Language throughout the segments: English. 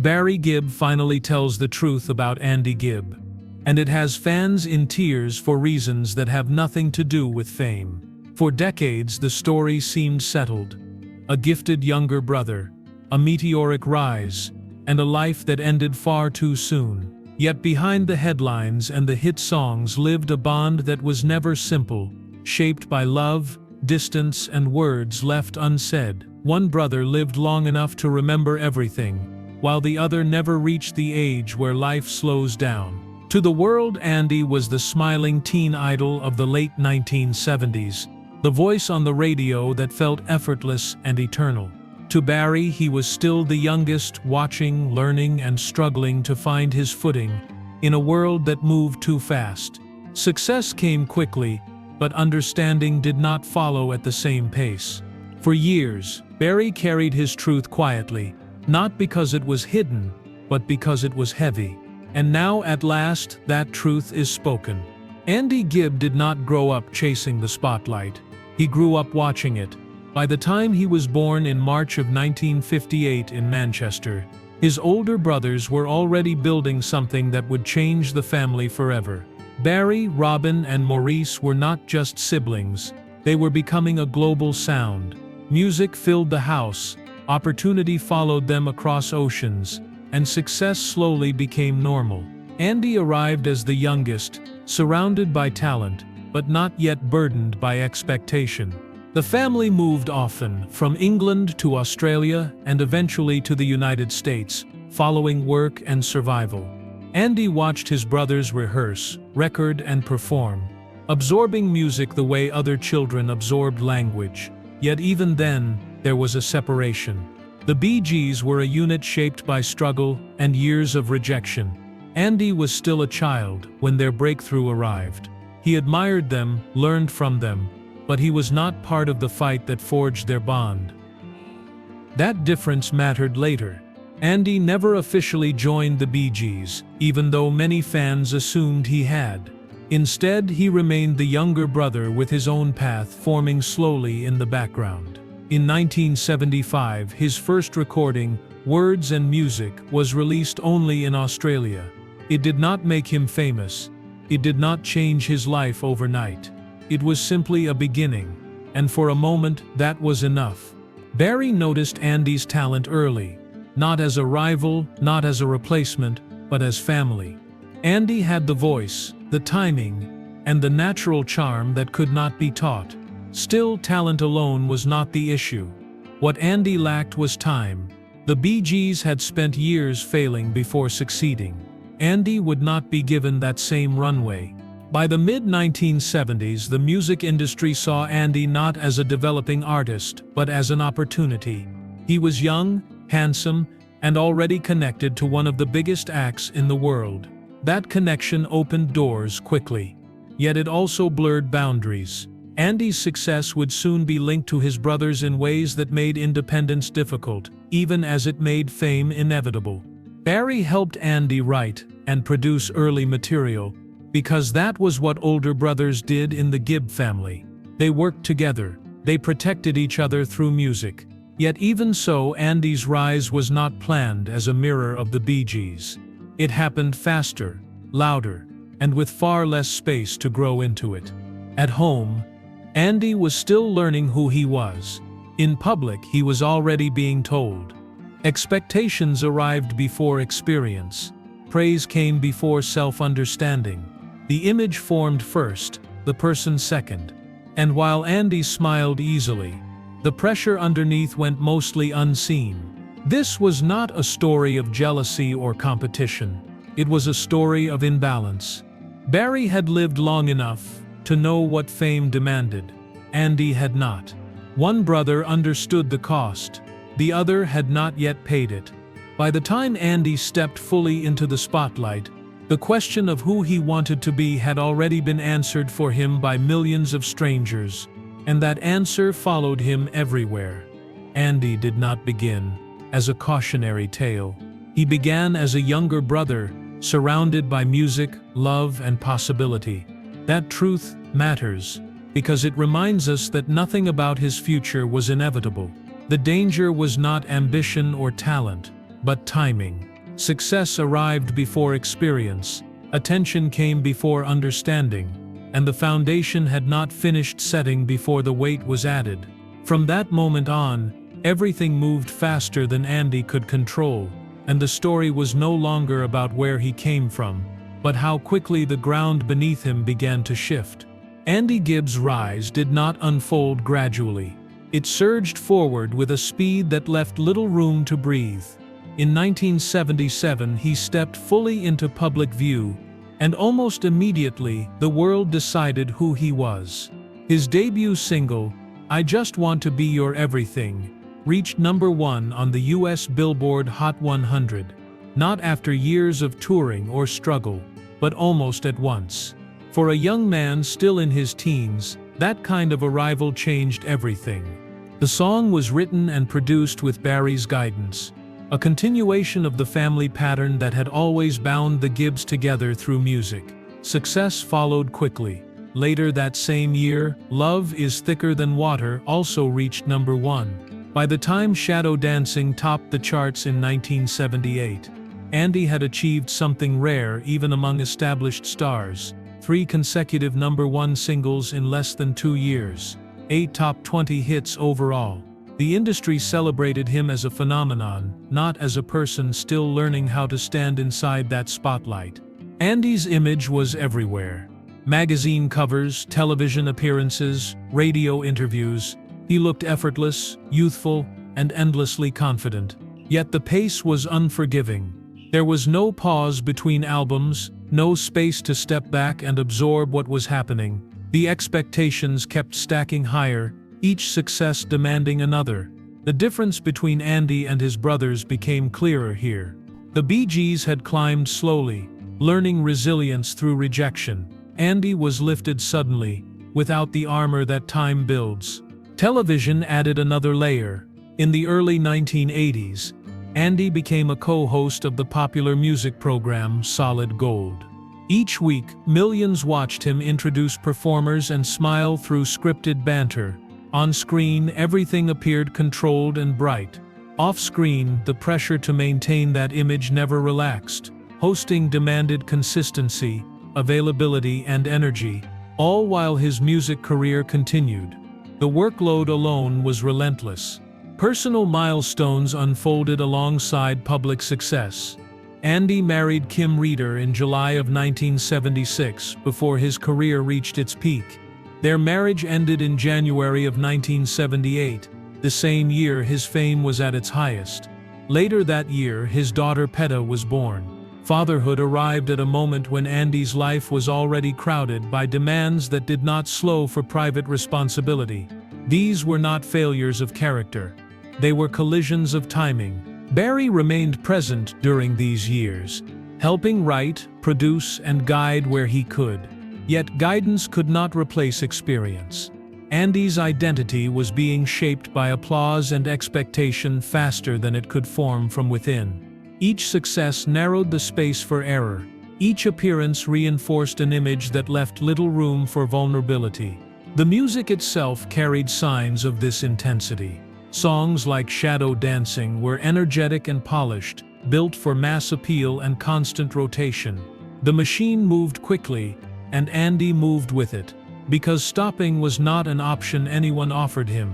Barry Gibb finally tells the truth about Andy Gibb. And it has fans in tears for reasons that have nothing to do with fame. For decades, the story seemed settled. A gifted younger brother, a meteoric rise, and a life that ended far too soon. Yet behind the headlines and the hit songs lived a bond that was never simple, shaped by love, distance, and words left unsaid. One brother lived long enough to remember everything, while the other never reached the age where life slows down. To the world, Andy was the smiling teen idol of the late 1970s, the voice on the radio that felt effortless and eternal. To Barry, he was still the youngest, watching, learning, and struggling to find his footing in a world that moved too fast. Success came quickly, but understanding did not follow at the same pace. For years, Barry carried his truth quietly, not because it was hidden, but because it was heavy. And now, at last, that truth is spoken. Andy Gibb did not grow up chasing the spotlight. He grew up watching it. By the time he was born in March of 1958 in Manchester, his older brothers were already building something that would change the family forever. Barry, Robin, and Maurice were not just siblings. They were becoming a global sound. Music filled the house, opportunity followed them across oceans, and success slowly became normal. Andy arrived as the youngest, surrounded by talent, but not yet burdened by expectation. The family moved often, from England to Australia and eventually to the United States, following work and survival. Andy watched his brothers rehearse, record, and perform, absorbing music the way other children absorbed language. Yet even then, there was a separation. The Bee Gees were a unit shaped by struggle and years of rejection. Andy was still a child when their breakthrough arrived. He admired them, learned from them, but he was not part of the fight that forged their bond. That difference mattered later. Andy never officially joined the Bee Gees, even though many fans assumed he had. Instead, he remained the younger brother with his own path forming slowly in the background. In 1975, his first recording, Words and Music, was released only in Australia. It did not make him famous. It did not change his life overnight. It was simply a beginning, and for a moment, that was enough. Barry noticed Andy's talent early, not as a rival, not as a replacement, but as family. Andy had the voice, the timing, and the natural charm that could not be taught. Still, talent alone was not the issue. What Andy lacked was time. The Bee Gees had spent years failing before succeeding. Andy would not be given that same runway. By the mid-1970s, the music industry saw Andy not as a developing artist, but as an opportunity. He was young, handsome, and already connected to one of the biggest acts in the world. That connection opened doors quickly. Yet it also blurred boundaries. Andy's success would soon be linked to his brothers in ways that made independence difficult, even as it made fame inevitable. Barry helped Andy write and produce early material, because that was what older brothers did in the Gibb family. They worked together, they protected each other through music. Yet even so, Andy's rise was not planned as a mirror of the Bee Gees. It happened faster, louder, and with far less space to grow into it. At home, Andy was still learning who he was. In public, he was already being told. Expectations arrived before experience. Praise came before self-understanding. The image formed first, the person second. And while Andy smiled easily, the pressure underneath went mostly unseen. This was not a story of jealousy or competition. It was a story of imbalance. Barry had lived long enough to know what fame demanded. Andy had not. One brother understood the cost. The other had not yet paid it. By the time Andy stepped fully into the spotlight, the question of who he wanted to be had already been answered for him by millions of strangers, and that answer followed him everywhere. Andy did not begin as a cautionary tale. He began as a younger brother, surrounded by music, love, and possibility. That truth matters, because it reminds us that nothing about his future was inevitable. The danger was not ambition or talent, but timing. Success arrived before experience, attention came before understanding, and the foundation had not finished setting before the weight was added. From that moment on, everything moved faster than Andy could control, and the story was no longer about where he came from, but how quickly the ground beneath him began to shift. Andy Gibb's rise did not unfold gradually. It surged forward with a speed that left little room to breathe. In 1977, he stepped fully into public view, and almost immediately, the world decided who he was. His debut single, "I Just Want to Be Your Everything," reached #1 on the US Billboard Hot 100, not after years of touring or struggle, but almost at once. For a young man still in his teens, that kind of arrival changed everything. The song was written and produced with Barry's guidance, a continuation of the family pattern that had always bound the Gibbs together through music. Success followed quickly. Later that same year, "Love Is Thicker Than Water" also reached #1. By the time "Shadow Dancing" topped the charts in 1978, Andy had achieved something rare even among established stars: 3 consecutive #1 singles in less than 2 years, 8 top 20 hits overall. The industry celebrated him as a phenomenon, not as a person still learning how to stand inside that spotlight. Andy's image was everywhere. Magazine covers, television appearances, radio interviews. He looked effortless, youthful, and endlessly confident. Yet the pace was unforgiving. There was no pause between albums, no space to step back and absorb what was happening. The expectations kept stacking higher, each success demanding another. The difference between Andy and his brothers became clearer here. The Bee Gees had climbed slowly, learning resilience through rejection. Andy was lifted suddenly, without the armor that time builds. Television added another layer. In the early 1980s, Andy became a co-host of the popular music program Solid Gold. Each week, millions watched him introduce performers and smile through scripted banter. On screen, everything appeared controlled and bright. Off-screen, the pressure to maintain that image never relaxed. Hosting demanded consistency, availability, and energy, all while his music career continued. The workload alone was relentless. Personal milestones unfolded alongside public success. Andy married Kim Reeder in July of 1976, before his career reached its peak. Their marriage ended in January of 1978, the same year his fame was at its highest. Later that year, his daughter Peta was born. Fatherhood arrived at a moment when Andy's life was already crowded by demands that did not slow for private responsibility. These were not failures of character. They were collisions of timing. Barry remained present during these years, helping write, produce, and guide where he could. Yet guidance could not replace experience. Andy's identity was being shaped by applause and expectation faster than it could form from within. Each success narrowed the space for error. Each appearance reinforced an image that left little room for vulnerability. The music itself carried signs of this intensity. Songs like "Shadow Dancing" were energetic and polished, built for mass appeal and constant rotation. The machine moved quickly, and Andy moved with it. Because stopping was not an option anyone offered him.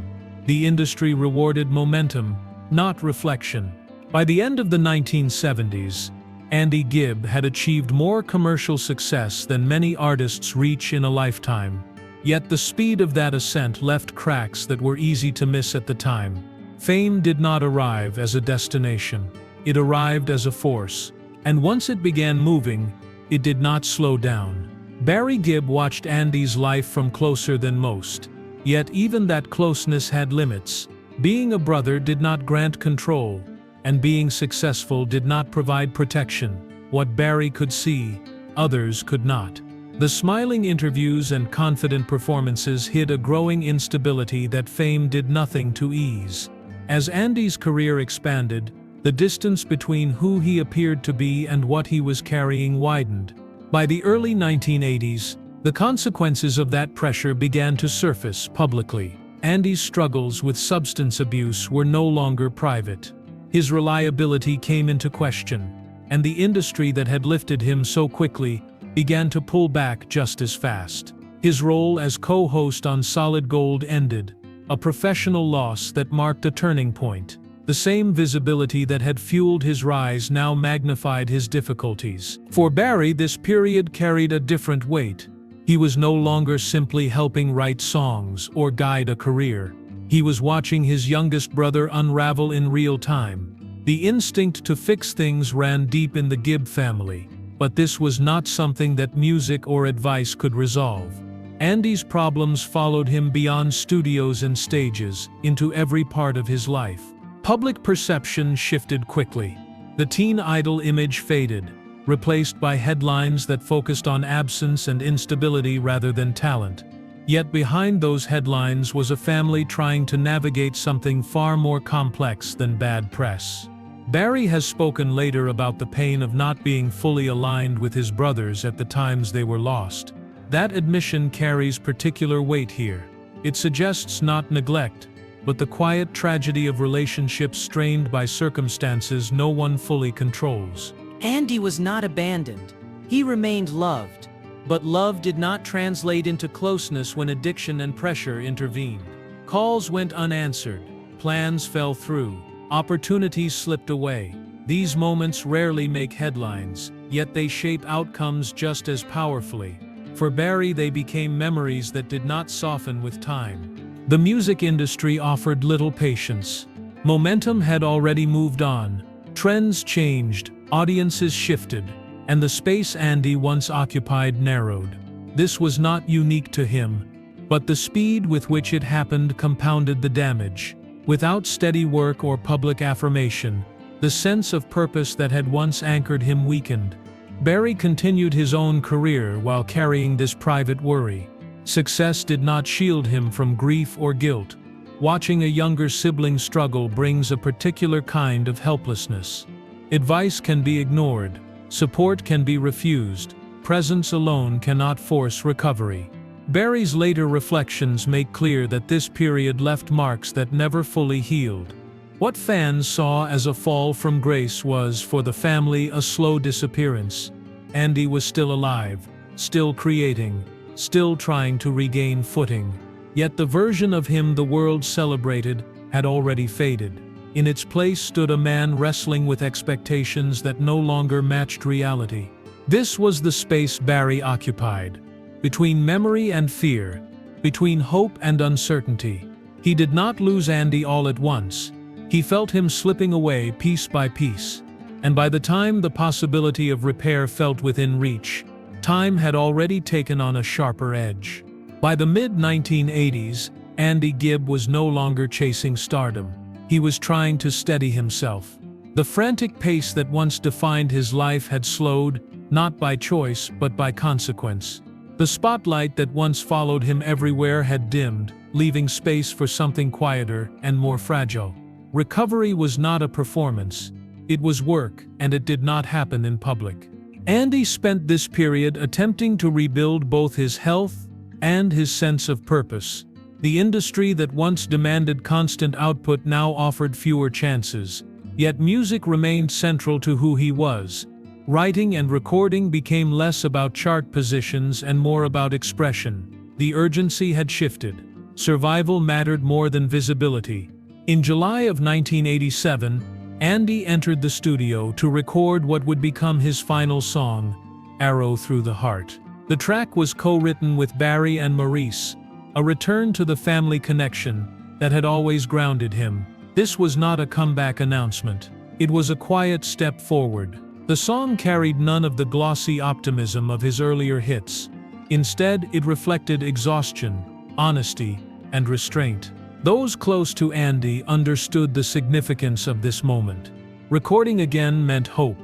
The industry rewarded momentum, not reflection. By the end of the 1970s, Andy Gibb had achieved more commercial success than many artists reach in a lifetime. Yet the speed of that ascent left cracks that were easy to miss at the time. Fame did not arrive as a destination. It arrived as a force. And once it began moving, it did not slow down. Barry Gibb watched Andy's life from closer than most. Yet even that closeness had limits. Being a brother did not grant control, and being successful did not provide protection. What Barry could see, others could not. The smiling interviews and confident performances hid a growing instability that fame did nothing to ease. As Andy's career expanded, the distance between who he appeared to be and what he was carrying widened. By the early 1980s, the consequences of that pressure began to surface publicly. Andy's struggles with substance abuse were no longer private. His reliability came into question. and the industry that had lifted him so quickly began to pull back just as fast. His role as co-host on Solid Gold ended, a professional loss that marked a turning point. The same visibility that had fueled his rise now magnified his difficulties. For Barry, this period carried a different weight. He was no longer simply helping write songs or guide a career. He was watching his youngest brother unravel in real time. The instinct to fix things ran deep in the Gibb family, but this was not something that music or advice could resolve. Andy's problems followed him beyond studios and stages, into every part of his life. Public perception shifted quickly. The teen idol image faded, replaced by headlines that focused on absence and instability rather than talent. Yet behind those headlines was a family trying to navigate something far more complex than bad press. Barry has spoken later about the pain of not being fully aligned with his brothers at the times they were lost. That admission carries particular weight here. It suggests not neglect, but the quiet tragedy of relationships strained by circumstances no one fully controls. Andy was not abandoned. He remained loved. But love did not translate into closeness when addiction and pressure intervened. Calls went unanswered. Plans fell through. Opportunities slipped away. These moments rarely make headlines, yet they shape outcomes just as powerfully. For Barry, they became memories that did not soften with time. The music industry offered little patience. Momentum had already moved on. Trends changed, audiences shifted, and the space Andy once occupied narrowed. This was not unique to him, but the speed with which it happened compounded the damage. Without steady work or public affirmation, the sense of purpose that had once anchored him weakened. Barry continued his own career while carrying this private worry. Success did not shield him from grief or guilt. Watching a younger sibling struggle brings a particular kind of helplessness. Advice can be ignored. Support can be refused. Presence alone cannot force recovery. Barry's later reflections make clear that this period left marks that never fully healed. What fans saw as a fall from grace was, for the family, a slow disappearance. Andy was still alive, still creating, still trying to regain footing. Yet the version of him the world celebrated had already faded. In its place stood a man wrestling with expectations that no longer matched reality. This was the space Barry occupied. Between memory and fear, between hope and uncertainty. He did not lose Andy all at once. He felt him slipping away piece by piece. And by the time the possibility of repair felt within reach, time had already taken on a sharper edge. By the mid-1980s, Andy Gibb was no longer chasing stardom. He was trying to steady himself. The frantic pace that once defined his life had slowed, not by choice but by consequence. The spotlight that once followed him everywhere had dimmed, leaving space for something quieter and more fragile. Recovery was not a performance. It was work, and it did not happen in public. Andy spent this period attempting to rebuild both his health and his sense of purpose. The industry that once demanded constant output now offered fewer chances, yet music remained central to who he was. Writing and recording became less about chart positions and more about expression. The urgency had shifted. Survival mattered more than visibility. In July of 1987, Andy entered the studio to record what would become his final song, Arrow Through the Heart. The track was co-written with Barry and Maurice, a return to the family connection that had always grounded him. This was not a comeback announcement. It was a quiet step forward. The song carried none of the glossy optimism of his earlier hits. Instead, it reflected exhaustion, honesty, and restraint. Those close to Andy understood the significance of this moment. Recording again meant hope.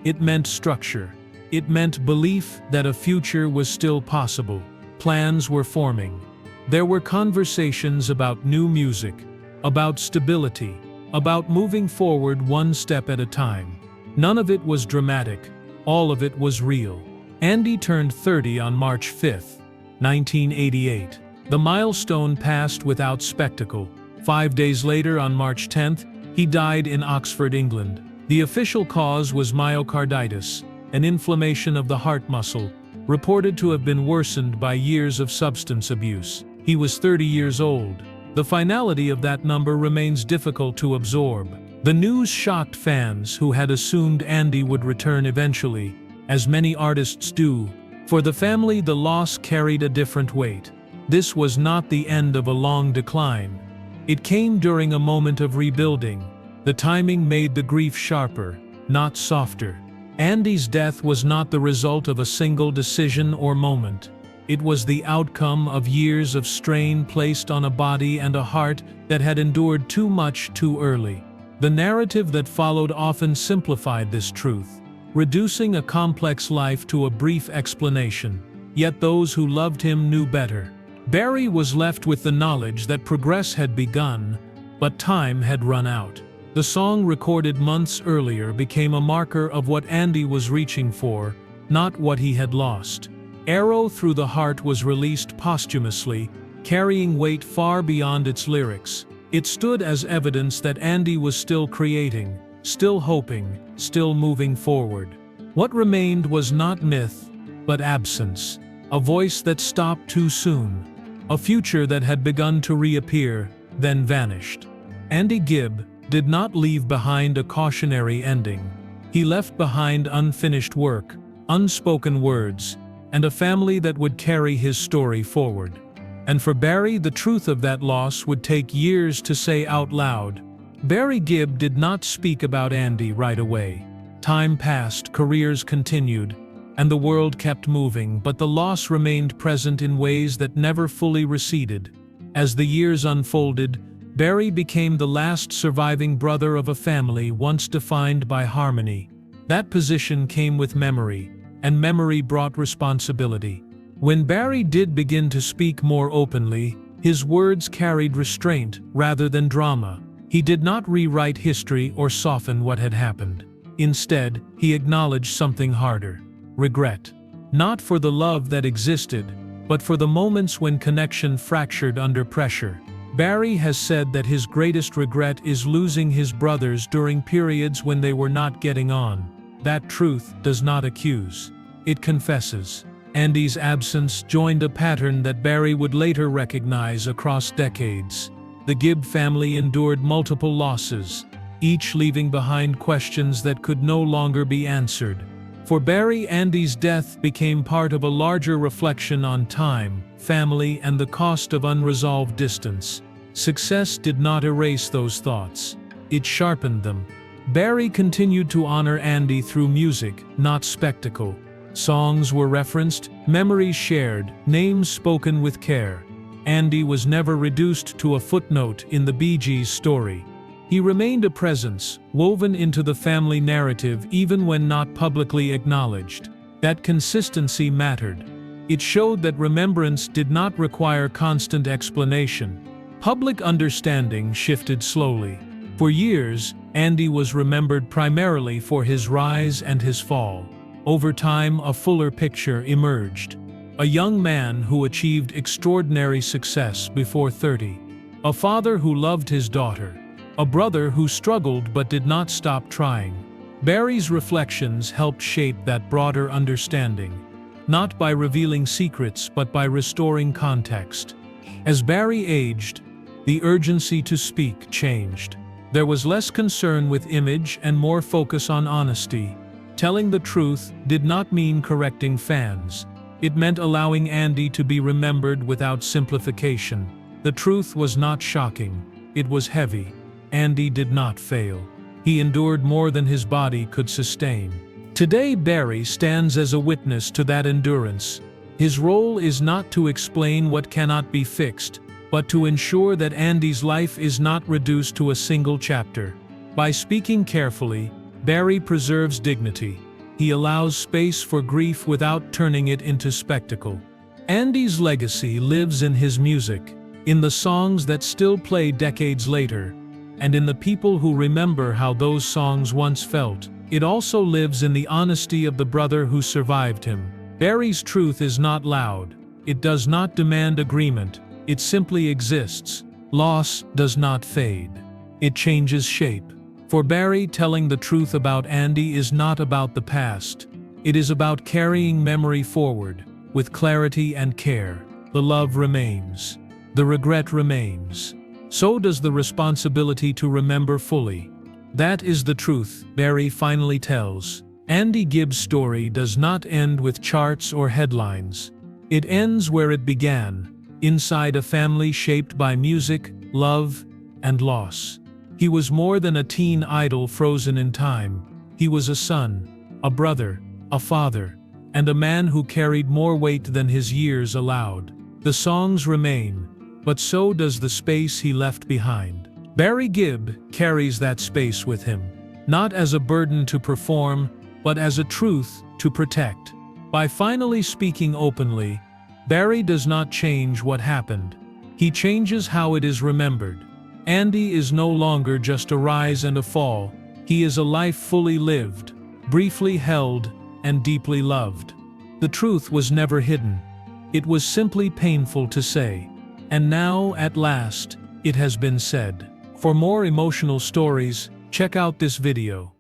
It meant structure. It meant belief that a future was still possible. Plans were forming. There were conversations about new music, about stability, about moving forward one step at a time. None of it was dramatic. All of it was real. Andy turned 30 on March 5, 1988. The milestone passed without spectacle. 5 days later, on March 10th, he died in Oxford, England. The official cause was myocarditis, an inflammation of the heart muscle, reported to have been worsened by years of substance abuse. He was 30 years old. The finality of that number remains difficult to absorb. The news shocked fans who had assumed Andy would return eventually, as many artists do. For the family, the loss carried a different weight. This was not the end of a long decline. It came during a moment of rebuilding. The timing made the grief sharper, not softer. Andy's death was not the result of a single decision or moment. It was the outcome of years of strain placed on a body and a heart that had endured too much too early. The narrative that followed often simplified this truth, reducing a complex life to a brief explanation. Yet those who loved him knew better. Barry was left with the knowledge that progress had begun, but time had run out. The song recorded months earlier became a marker of what Andy was reaching for, not what he had lost. Arrow Through the Heart was released posthumously, carrying weight far beyond its lyrics. It stood as evidence that Andy was still creating, still hoping, still moving forward. What remained was not myth, but absence. A voice that stopped too soon. A future that had begun to reappear, then vanished. Andy Gibb did not leave behind a cautionary ending. He left behind unfinished work, unspoken words, and a family that would carry his story forward. And for Barry, the truth of that loss would take years to say out loud. Barry Gibb did not speak about Andy right away. Time passed, careers continued, and the world kept moving, but the loss remained present in ways that never fully receded. As the years unfolded, Barry became the last surviving brother of a family once defined by harmony. That position came with memory, and memory brought responsibility. When Barry did begin to speak more openly, his words carried restraint rather than drama. He did not rewrite history or soften what had happened. Instead, he acknowledged something harder: regret. Not for the love that existed, but for the moments when connection fractured under pressure. Barry has said that his greatest regret is losing his brothers during periods when they were not getting on. That truth does not accuse. It confesses. Andy's absence joined a pattern that Barry would later recognize across decades. The Gibb family endured multiple losses, each leaving behind questions that could no longer be answered. For Barry, Andy's death became part of a larger reflection on time, family, and the cost of unresolved distance. Success did not erase those thoughts. It sharpened them. Barry continued to honor Andy through music, not spectacle. Songs were referenced, memories shared, names spoken with care. Andy was never reduced to a footnote in the Bee Gees' story. He remained a presence, woven into the family narrative even when not publicly acknowledged. That consistency mattered. It showed that remembrance did not require constant explanation. Public understanding shifted slowly. For years, Andy was remembered primarily for his rise and his fall. Over time, a fuller picture emerged. A young man who achieved extraordinary success before 30. A father who loved his daughter. A brother who struggled but did not stop trying. Barry's reflections helped shape that broader understanding, not by revealing secrets but by restoring context. As Barry aged, the urgency to speak changed. There was less concern with image and more focus on honesty. Telling the truth did not mean correcting fans. It meant allowing Andy to be remembered without simplification. The truth was not shocking. It was heavy. Andy did not fail. He endured more than his body could sustain. Today, Barry stands as a witness to that endurance. His role is not to explain what cannot be fixed, but to ensure that Andy's life is not reduced to a single chapter. By speaking carefully, Barry preserves dignity. He allows space for grief without turning it into spectacle. Andy's legacy lives in his music, in the songs that still play decades later, and in the people who remember how those songs once felt. It also lives in the honesty of the brother who survived him. Barry's truth is not loud. It does not demand agreement. It simply exists. Loss does not fade. It changes shape. For Barry, telling the truth about Andy is not about the past. It is about carrying memory forward, with clarity and care. The love remains. The regret remains. So does the responsibility to remember fully. That is the truth, Barry finally tells. Andy Gibb's story does not end with charts or headlines. It ends where it began, inside a family shaped by music, love, and loss. He was more than a teen idol frozen in time. He was a son, a brother, a father, and a man who carried more weight than his years allowed. The songs remain, but so does the space he left behind. Barry Gibb carries that space with him, not as a burden to perform, but as a truth to protect. By finally speaking openly, Barry does not change what happened. He changes how it is remembered. Andy is no longer just a rise and a fall. He is a life fully lived, briefly held, and deeply loved. The truth was never hidden. It was simply painful to say. And now, at last, it has been said. For more emotional stories, check out this video.